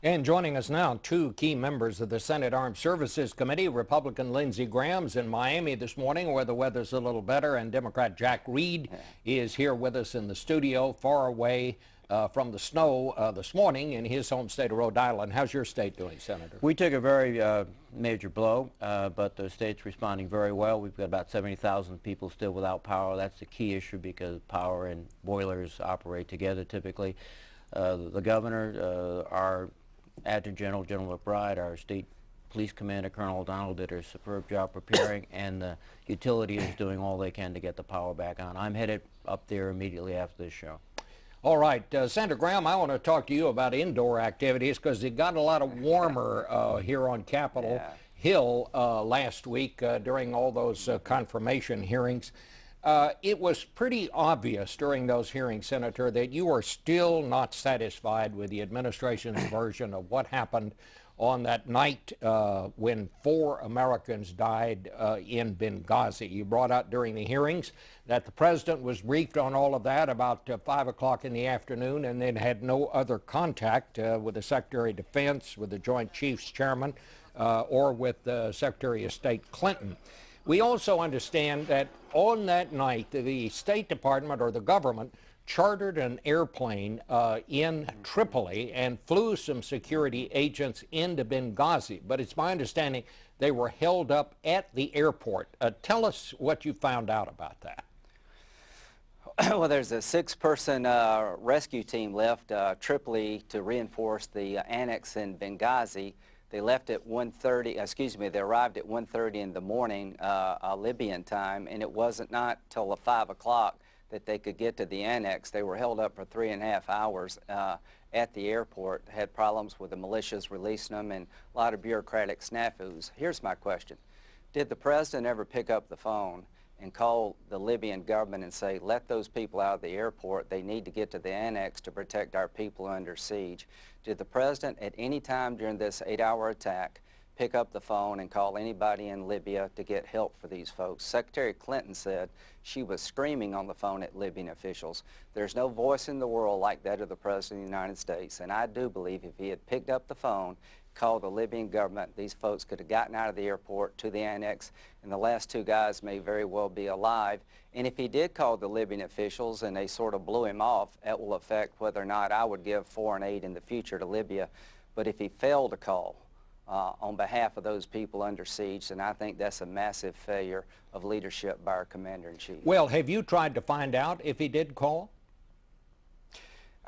And joining us now, two key members of the Senate Armed Services Committee, Republican Lindsey Graham's in Miami this morning where the weather's a little better, and Democrat Jack Reed is here with us in the studio, far away from the snow this morning in his home state of Rhode Island. How's your state doing, Senator? We took a very major blow, but the state's responding very well. We've got about 70,000 people still without power. That's the key issue because power and boilers operate together typically. The governor, our Adjutant General, General McBride, our state police commander, Colonel O'Donnell, did a superb job preparing, and the utility is doing all they can to get the power back on. I'm headed up there immediately after this show. All right, Senator Graham, I want to talk to you about indoor activities because it got a lot of warmer here on Capitol Hill last week during all those confirmation hearings. It was pretty obvious during those hearings, Senator, that you are still not satisfied with the administration's version of what happened on that night when 4 Americans died in Benghazi. You brought out during the hearings that the president was briefed on all of that about 5 o'clock in the afternoon and then had no other contact with the Secretary of Defense, with the Joint Chiefs Chairman, or with Secretary of State Clinton. We also understand that on that night, the State Department or the government chartered an airplane in Tripoli and flew some security agents into Benghazi. But it's my understanding they were held up at the airport. Tell us what you found out about that. Well, there's a 6-person rescue team left Tripoli to reinforce the annex in Benghazi. They left at 1:30, they arrived at 1:30 in the morning, Libyan time, and it wasn't not till 5 o'clock that they could get to the annex. They were held up for 3.5 hours at the airport, had problems with the militias releasing them, and a lot of bureaucratic snafus. Here's my question. Did the president ever pick up the phone and call the Libyan government and say, let those people out of the airport, they need to get to the annex to protect our people under siege? Did the president at any time during this 8-hour attack pick up the phone and call anybody in Libya to get help for these folks? Secretary Clinton said she was screaming on the phone at Libyan officials. There's no voice in the world like that of the President of the United States, and I do believe if he had picked up the phone, called the Libyan government, these folks could have gotten out of the airport to the annex, and the last 2 guys may very well be alive. And if he did call the Libyan officials and they sort of blew him off, that will affect whether or not I would give foreign aid in the future to Libya. But if he failed to call on behalf of those people under siege, then I think that's a massive failure of leadership by our Commander-in-Chief. Well, have you tried to find out if he did call?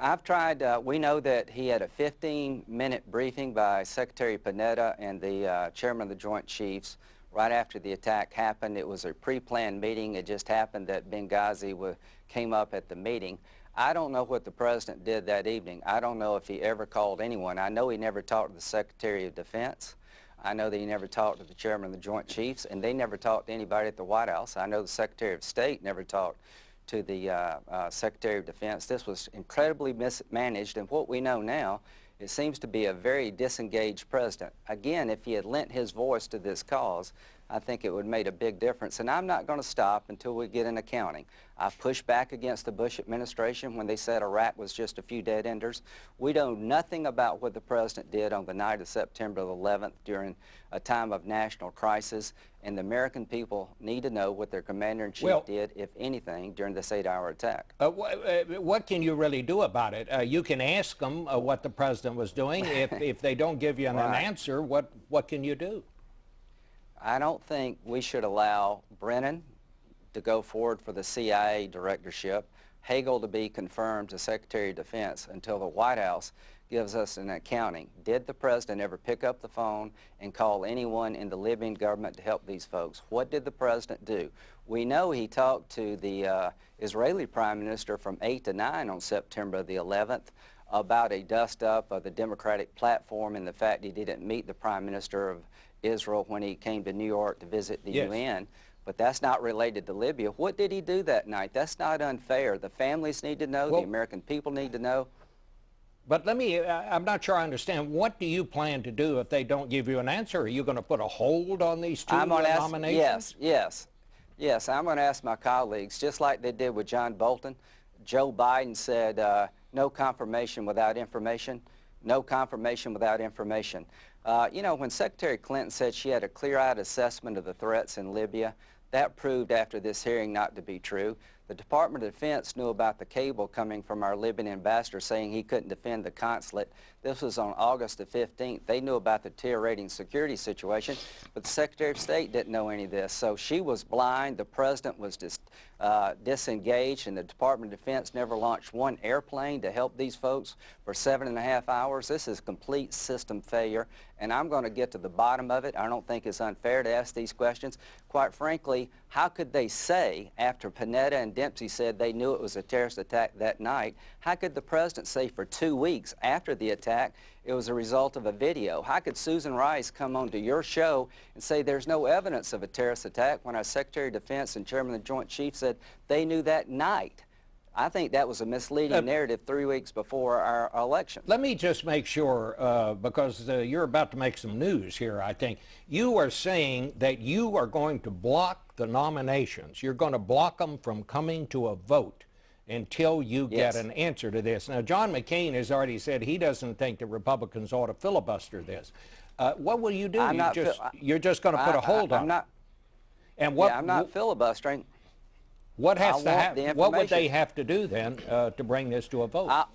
I've tried, we know that he had a 15-minute briefing by Secretary Panetta and the Chairman of the Joint Chiefs right after the attack happened. It was a pre-planned meeting. It just happened that Benghazi came up at the meeting. I don't know what the president did that evening. I don't know if he ever called anyone. I know he never talked to the Secretary of Defense. I know that he never talked to the Chairman of the Joint Chiefs, and they never talked to anybody at the White House. I know the Secretary of State never talked to the Secretary of Defense. This was incredibly mismanaged, and what we know now, it seems to be a very disengaged president. Again, if he had lent his voice to this cause, I think it would have made a big difference. And I'm not going to stop until we get an accounting. I've pushed back against the Bush administration when they said Iraq was just a few dead-enders. We know nothing about what the president did on the night of September the 11th during a time of national crisis, and the American people need to know what their commander-in-chief did, if anything, during this 8-hour attack. What can you really do about it? You can ask them what the president was doing. If they don't give you an answer, what can you do? I don't think we should allow Brennan to go forward for the CIA directorship, Hagel to be confirmed to Secretary of Defense until the White House gives us an accounting. Did the president ever pick up the phone and call anyone in the Libyan government to help these folks? What did the president do? We know he talked to the Israeli Prime Minister from 8 to 9 on September the 11th about a dust-up of the Democratic platform and the fact he didn't meet the Prime Minister of Israel when he came to New York to visit the UN. But that's not related to Libya. What did he do that night? That's not unfair. The families need to know. The American people need to know. But I'm not sure I understand. What do you plan to do if they don't give you an answer? Are you going to put a hold on these 2 nominations? Yes, I'm going to ask my colleagues, just like they did with John Bolton. Joe Biden said, no confirmation without information. No confirmation without information. You know, when Secretary Clinton said she had a clear-eyed assessment of the threats in Libya, that proved after this hearing not to be true. The Department of Defense knew about the cable coming from our Libyan ambassador saying he couldn't defend the consulate. This was on August the 15th. They knew about the deteriorating security situation, but the Secretary of State didn't know any of this. So she was blind, the President was disengaged, and the Department of Defense never launched one airplane to help these folks for 7.5 hours. This is complete system failure, and I'm going to get to the bottom of it. I don't think it's unfair to ask these questions. Quite frankly, how could they say, after Panetta and Dempsey said they knew it was a terrorist attack that night, how could the President say for 2 weeks after the attack it was a result of a video? How could Susan Rice come onto your show and say there's no evidence of a terrorist attack when our Secretary of Defense and Chairman of the Joint Chiefs said they knew that night? I think that was a misleading narrative 3 weeks before our election. Let me just make sure, because you're about to make some news here, I think. You are saying that you are going to block the nominations. You're going to block them from coming to a vote until you get an answer to this. Now, John McCain has already said he doesn't think the Republicans ought to filibuster this. What will you do? You're just going to put a hold on it. And what, I'm not filibustering. What has to happen? What would they have to do then to bring this to a vote?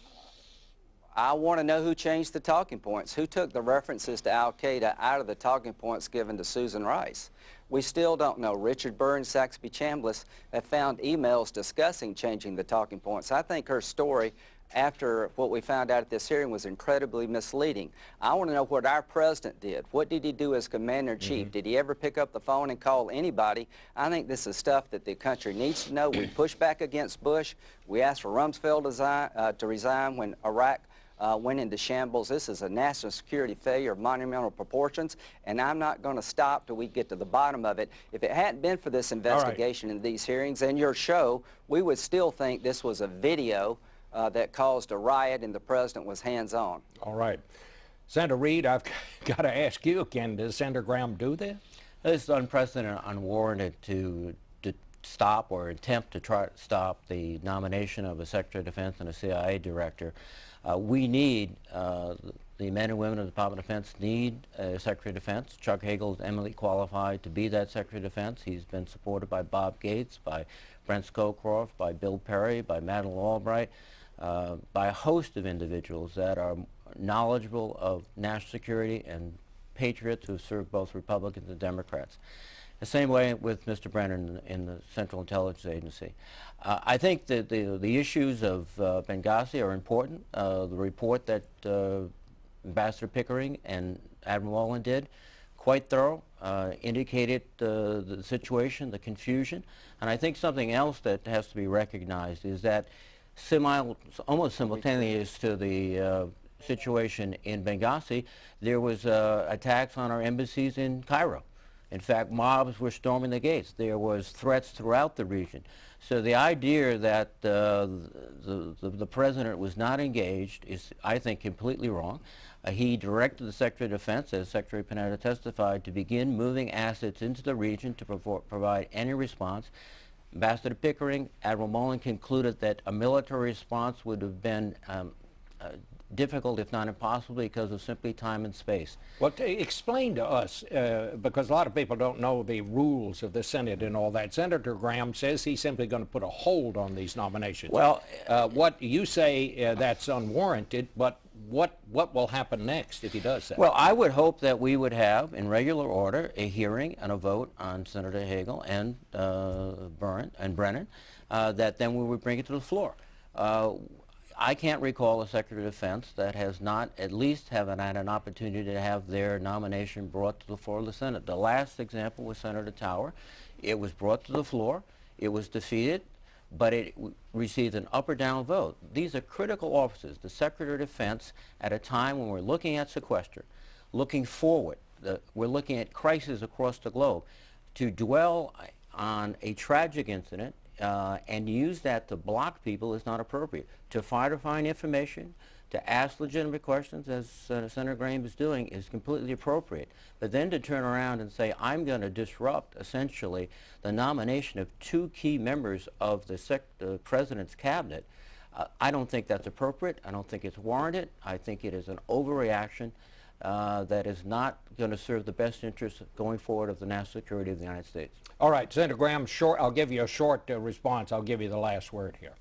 I want to know who changed the talking points. Who took the references to al-Qaeda out of the talking points given to Susan Rice? We still don't know. Richard Burr and Saxby Chambliss have found emails discussing changing the talking points. I think her story, after what we found out at this hearing, was incredibly misleading. I want to know what our president did. What did he do as commander-in-chief? Did he ever pick up the phone and call anybody? I think this is stuff that the country needs to know. We pushed back against Bush. We asked for Rumsfeld to resign when Iraq went into shambles. This is a national security failure of monumental proportions, and I'm not going to stop till we get to the bottom of it. If it hadn't been for this investigation and these hearings and your show, we would still think this was a video that caused a riot and the President was hands-on. All right. Senator Reid, I've got to ask you again, does Senator Graham do this? This is unprecedented, unwarranted to stop or attempt to try to stop the nomination of a Secretary of Defense and a CIA director. We need, the men and women of the Department of Defense need a Secretary of Defense. Chuck Hagel is eminently qualified to be that Secretary of Defense. He's been supported by Bob Gates, by Brent Scowcroft, by Bill Perry, by Madeleine Albright, by a host of individuals that are knowledgeable of national security and patriots who have served both Republicans and Democrats. The same way with Mr. Brennan in the Central Intelligence Agency. I think that the issues of Benghazi are important. The report that Ambassador Pickering and Admiral Mullen did, quite thorough, indicated the situation, the confusion. And I think something else that has to be recognized is that almost simultaneous to the situation in Benghazi, there was attacks on our embassies in Cairo. In fact, mobs were storming the gates. There was threats throughout the region. So the idea that the President was not engaged is, I think, completely wrong. He directed the Secretary of Defense, as Secretary Panetta testified, to begin moving assets into the region to provide any response. Ambassador Pickering, Admiral Mullen concluded that a military response would have been difficult, if not impossible, because of simply time and space. Well, explain to us, because a lot of people don't know the rules of the Senate and all that. Senator Graham says he's simply going to put a hold on these nominations. Well, what you say that's unwarranted, but what will happen next if he does that? Well, I would hope that we would have, in regular order, a hearing and a vote on Senator Hagel and Brennan, that then we would bring it to the floor. I can't recall a Secretary of Defense that has not at least had an opportunity to have their nomination brought to the floor of the Senate. The last example was Senator Tower. It was brought to the floor. It was defeated, but it received an up or down vote. These are critical offices. The Secretary of Defense, at a time when we're looking at sequester, looking forward, we're looking at crises across the globe, to dwell on a tragic incident and use that to block people is not appropriate. To try to find information, to ask legitimate questions, as Senator Graham is doing, is completely appropriate. But then to turn around and say, I'm going to disrupt, essentially, the nomination of two key members of the President's cabinet, I don't think that's appropriate. I don't think it's warranted. I think it is an overreaction that is not going to serve the best interests going forward of the national security of the United States. All right, Senator Graham, I'll give you a short response. I'll give you the last word here.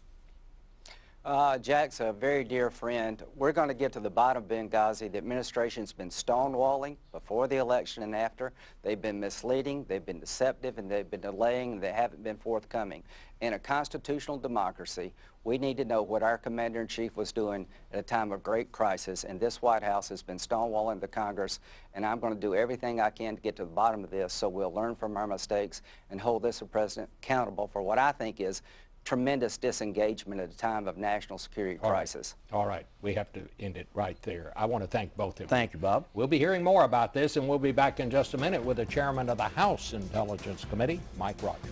Jack's a very dear friend. We're going to get to the bottom of Benghazi. The administration's been stonewalling before the election and after. They've been misleading, they've been deceptive, and they've been delaying, and they haven't been forthcoming. In a constitutional democracy, we need to know what our commander-in-chief was doing at a time of great crisis, and this White House has been stonewalling the Congress, and I'm going to do everything I can to get to the bottom of this so we'll learn from our mistakes and hold this president accountable for what I think is tremendous disengagement at a time of national security crisis. All right, we have to end it right there. I want to thank both of you. Thank you, Bob. We'll be hearing more about this, and we'll be back in just a minute with the chairman of the House Intelligence Committee, Mike Rogers.